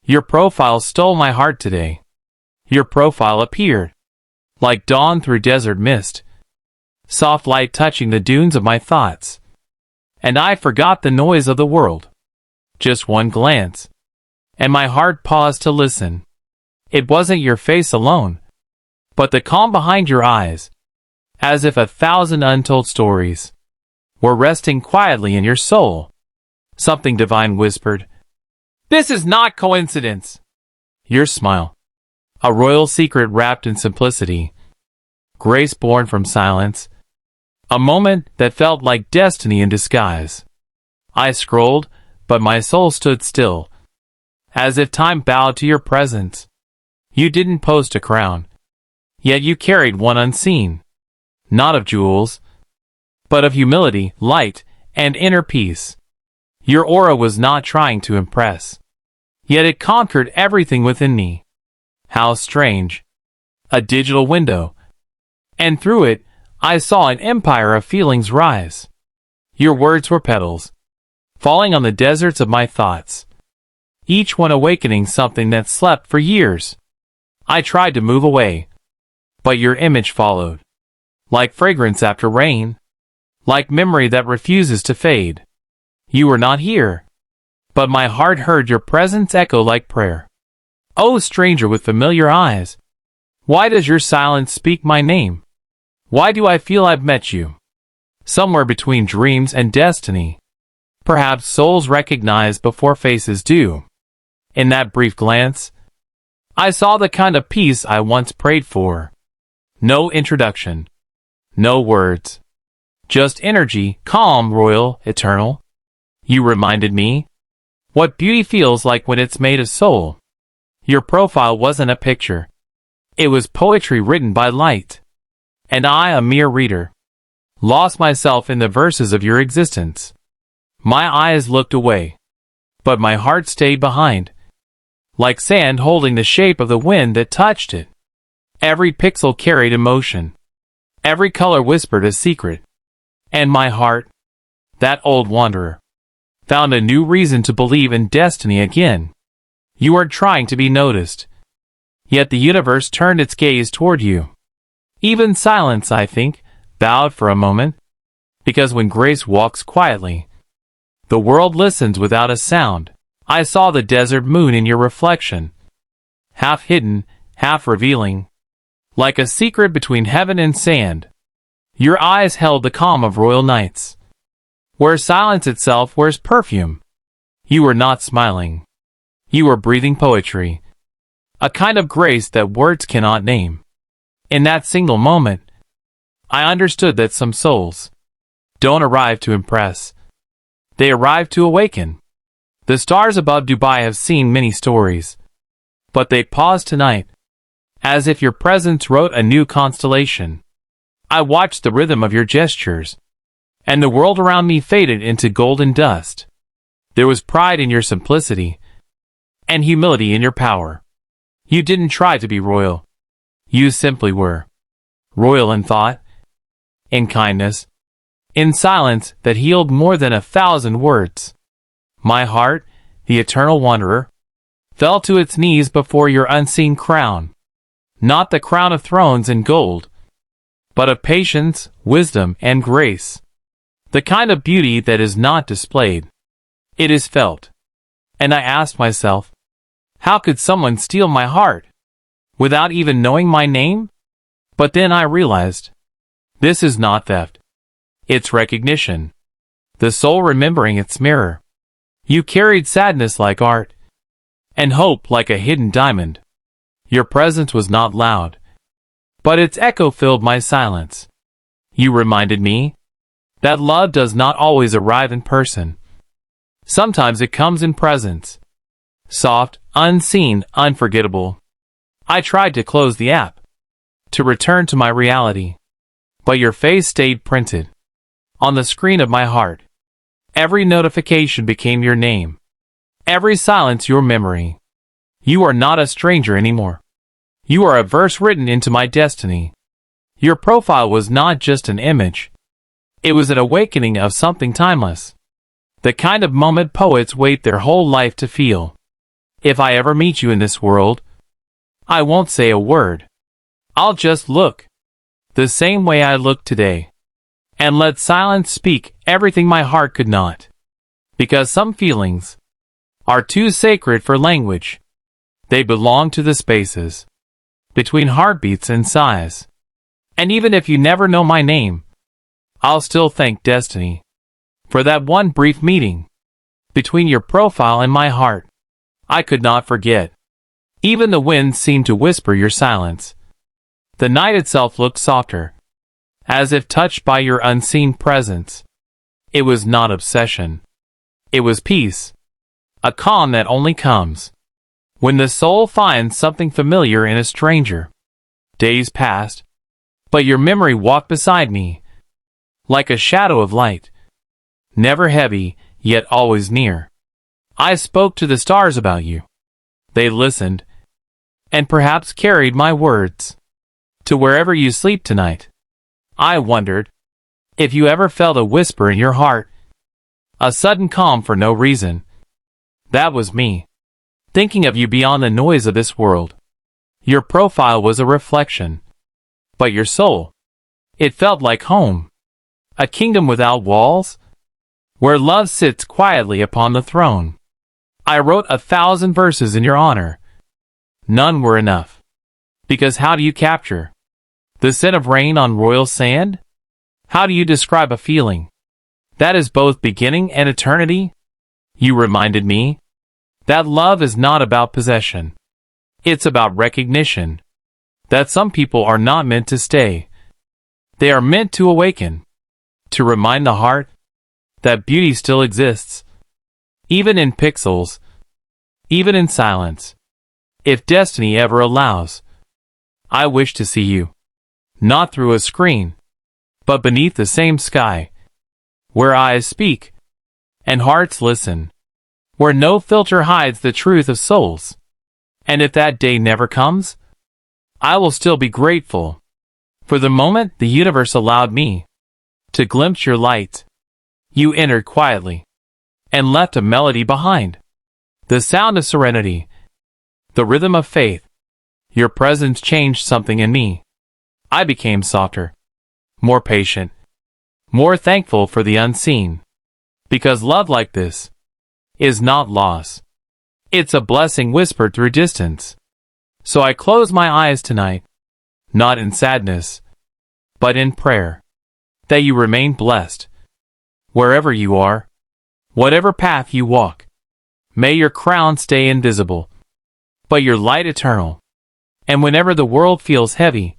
Your profile stole my heart today. Your profile appeared like dawn through desert mist, soft light touching the dunes of my thoughts. And I forgot the noise of the world. Just one glance, and my heart paused to listen. It wasn't your face alone, but the calm behind your eyes, as if 1,000 untold stories were resting quietly in your soul. Something divine whispered, "This is not coincidence." Your smile, a royal secret wrapped in simplicity, grace born from silence, a moment that felt like destiny in disguise. I scrolled, but my soul stood still, as if time bowed to your presence. You didn't post a crown, yet you carried one unseen, not of jewels, but of humility, light, and inner peace. Your aura was not trying to impress, yet it conquered everything within me. How strange. A digital window, and through it, I saw an empire of feelings rise. Your words were petals, falling on the deserts of my thoughts, each one awakening something that slept for years. I tried to move away, but your image followed, like fragrance after rain, like memory that refuses to fade. You were not here, but my heart heard your presence echo like prayer. Oh, stranger with familiar eyes, why does your silence speak my name? Why do I feel I've met you? Somewhere between dreams and destiny. Perhaps souls recognize before faces do. In that brief glance, I saw the kind of peace I once prayed for. No introduction, no words, just energy, calm, royal, eternal. You reminded me what beauty feels like when it's made of soul. Your profile wasn't a picture. It was poetry written by light. And I, a mere reader, lost myself in the verses of your existence. My eyes looked away, but my heart stayed behind, like sand holding the shape of the wind that touched it. Every pixel carried emotion. Every color whispered a secret. And my heart, that old wanderer, found a new reason to believe in destiny again. You weren't trying to be noticed, yet the universe turned its gaze toward you. Even silence, I think, bowed for a moment, because when grace walks quietly, the world listens without a sound. I saw the desert moon in your reflection, half hidden, half revealing, like a secret between heaven and sand. Your eyes held the calm of royal nights, where silence itself wears perfume. You were not smiling. You were breathing poetry, a kind of grace that words cannot name. In that single moment, I understood that some souls don't arrive to impress. They arrive to awaken. The stars above Dubai have seen many stories, but they pause tonight, as if your presence wrote a new constellation. I watched the rhythm of your gestures, and the world around me faded into golden dust. There was pride in your simplicity, and humility in your power. You didn't try to be royal. You simply were. Royal in thought, in kindness, in silence that healed more than 1,000 words. My heart, the eternal wanderer, fell to its knees before your unseen crown. Not the crown of thrones and gold, but of patience, wisdom, and grace. The kind of beauty that is not displayed. It is felt. And I asked myself, how could someone steal my heart without even knowing my name? But then I realized, this is not theft. It's recognition. The soul remembering its mirror. You carried sadness like art, and hope like a hidden diamond. Your presence was not loud, but its echo filled my silence. You reminded me that love does not always arrive in person. Sometimes it comes in presence. Soft, unseen, unforgettable. I tried to close the app, to return to my reality, but your face stayed printed on the screen of my heart. Every notification became your name. Every silence your memory. You are not a stranger anymore. You are a verse written into my destiny. Your profile was not just an image. It was an awakening of something timeless. The kind of moment poets wait their whole life to feel. If I ever meet you in this world, I won't say a word. I'll just look, the same way I look today, and let silence speak everything my heart could not. Because some feelings are too sacred for language. They belong to the spaces between heartbeats and sighs. And even if you never know my name, I'll still thank destiny for that one brief meeting between your profile and my heart. I could not forget. Even the wind seemed to whisper your silence. The night itself looked softer, as if touched by your unseen presence. It was not obsession. It was peace, a calm that only comes when the soul finds something familiar in a stranger. Days passed, but your memory walked beside me, like a shadow of light, never heavy, yet always near. I spoke to the stars about you. They listened, and perhaps carried my words to wherever you sleep tonight. I wondered if you ever felt a whisper in your heart, a sudden calm for no reason. That was me, thinking of you beyond the noise of this world. Your profile was a reflection, but your soul, it felt like home, a kingdom without walls, where love sits quietly upon the throne. I wrote 1,000 verses in your honor. None were enough. Because how do you capture the scent of rain on royal sand? How do you describe a feeling that is both beginning and eternity? You reminded me that love is not about possession. It's about recognition. That some people are not meant to stay. They are meant to awaken, to remind the heart that beauty still exists, even in pixels, even in silence. If destiny ever allows, I wish to see you, not through a screen, but beneath the same sky, where eyes speak and hearts listen, where no filter hides the truth of souls. And if that day never comes, I will still be grateful for the moment the universe allowed me to glimpse your light. You entered quietly and left a melody behind, the sound of serenity, the rhythm of faith. Your presence changed something in me. I became softer, more patient, more thankful for the unseen. Because love like this is not loss. It's a blessing whispered through distance. So I close my eyes tonight, not in sadness, but in prayer, that you remain blessed, wherever you are, whatever path you walk. May your crown stay invisible, but your light eternal. And whenever the world feels heavy,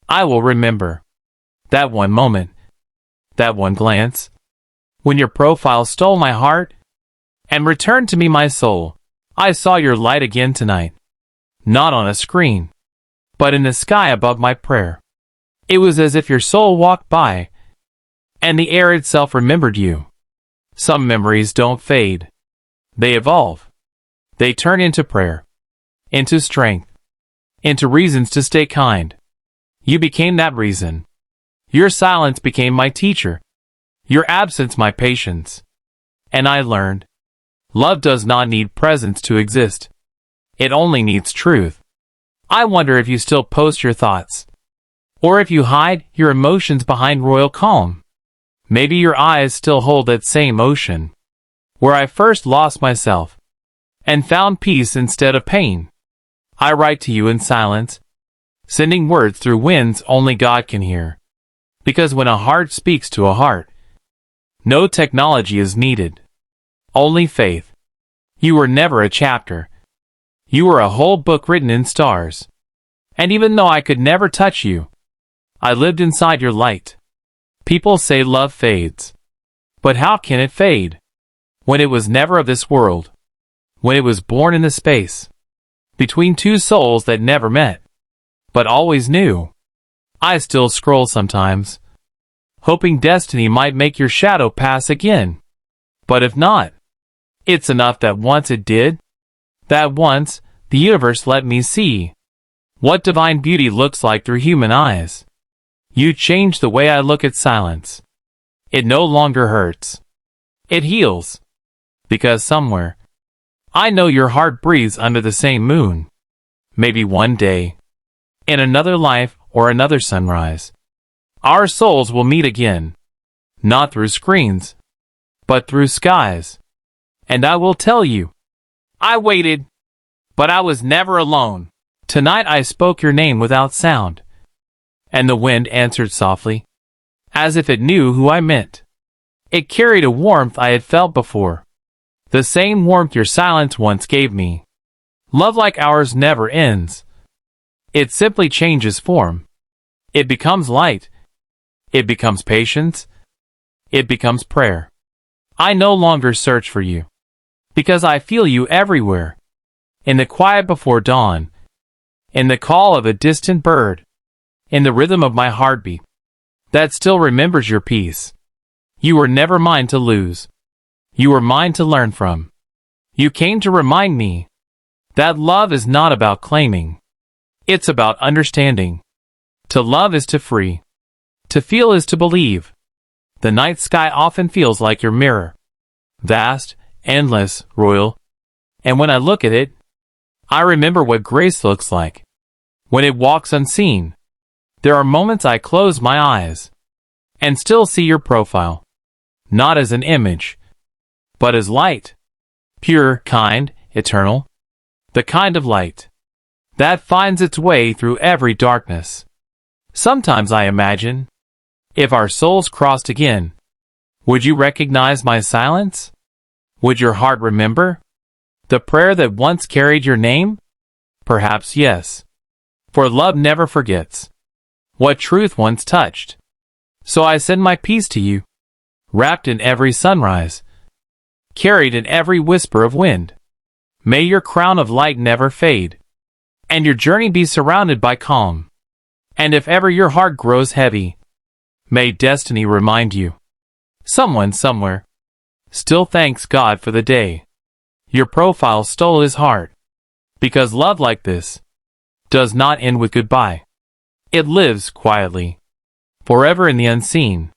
I will remember that one moment, that one glance, when your profile stole my heart and returned to me my soul. I saw your light again tonight, not on a screen, but in the sky above my prayer. It was as if your soul walked by, and the air itself remembered you. Some memories don't fade. They evolve. They turn into prayer, into strength, into reasons to stay kind. You became that reason. Your silence became my teacher, your absence my patience. And I learned, love does not need presence to exist. It only needs truth. I wonder if you still post your thoughts, or if you hide your emotions behind royal calm. Maybe your eyes still hold that same ocean, where I first lost myself, and found peace instead of pain. I write to you in silence, sending words through winds only God can hear. Because when a heart speaks to a heart, no technology is needed. Only faith. You were never a chapter. You were a whole book written in stars. And even though I could never touch you, I lived inside your light. People say love fades. But how can it fade when it was never of this world? When it was born in the space between two souls that never met, but always knew. I still scroll sometimes, hoping destiny might make your shadow pass again. But if not, it's enough that once it did, that once the universe let me see what divine beauty looks like through human eyes. You changed the way I look at silence. It no longer hurts. It heals. Because somewhere, I know your heart breathes under the same moon. Maybe one day, in another life or another sunrise, our souls will meet again, not through screens, but through skies. And I will tell you, I waited, but I was never alone. Tonight I spoke your name without sound, and the wind answered softly, as if it knew who I meant. It carried a warmth I had felt before, the same warmth your silence once gave me. Love like ours never ends. It simply changes form. It becomes light. It becomes patience. It becomes prayer. I no longer search for you, because I feel you everywhere. In the quiet before dawn, in the call of a distant bird, in the rhythm of my heartbeat, that still remembers your peace. You were never mine to lose. You were mine to learn from. You came to remind me that love is not about claiming. It's about understanding. To love is to free. To feel is to believe. The night sky often feels like your mirror. Vast, endless, royal. And when I look at it, I remember what grace looks like. When it walks unseen. There are moments I close my eyes and still see your profile. Not as an image, but as light. Pure, kind, eternal. The kind of light that finds its way through every darkness. Sometimes I imagine, if our souls crossed again, would you recognize my silence? Would your heart remember the prayer that once carried your name? Perhaps yes. For love never forgets what truth once touched. So I send my peace to you, wrapped in every sunrise, carried in every whisper of wind. May your crown of light never fade, and your journey be surrounded by calm. And if ever your heart grows heavy, may destiny remind you, someone somewhere still thanks God for the day your profile stole his heart. Because love like this does not end with goodbye. It lives quietly, forever in the unseen.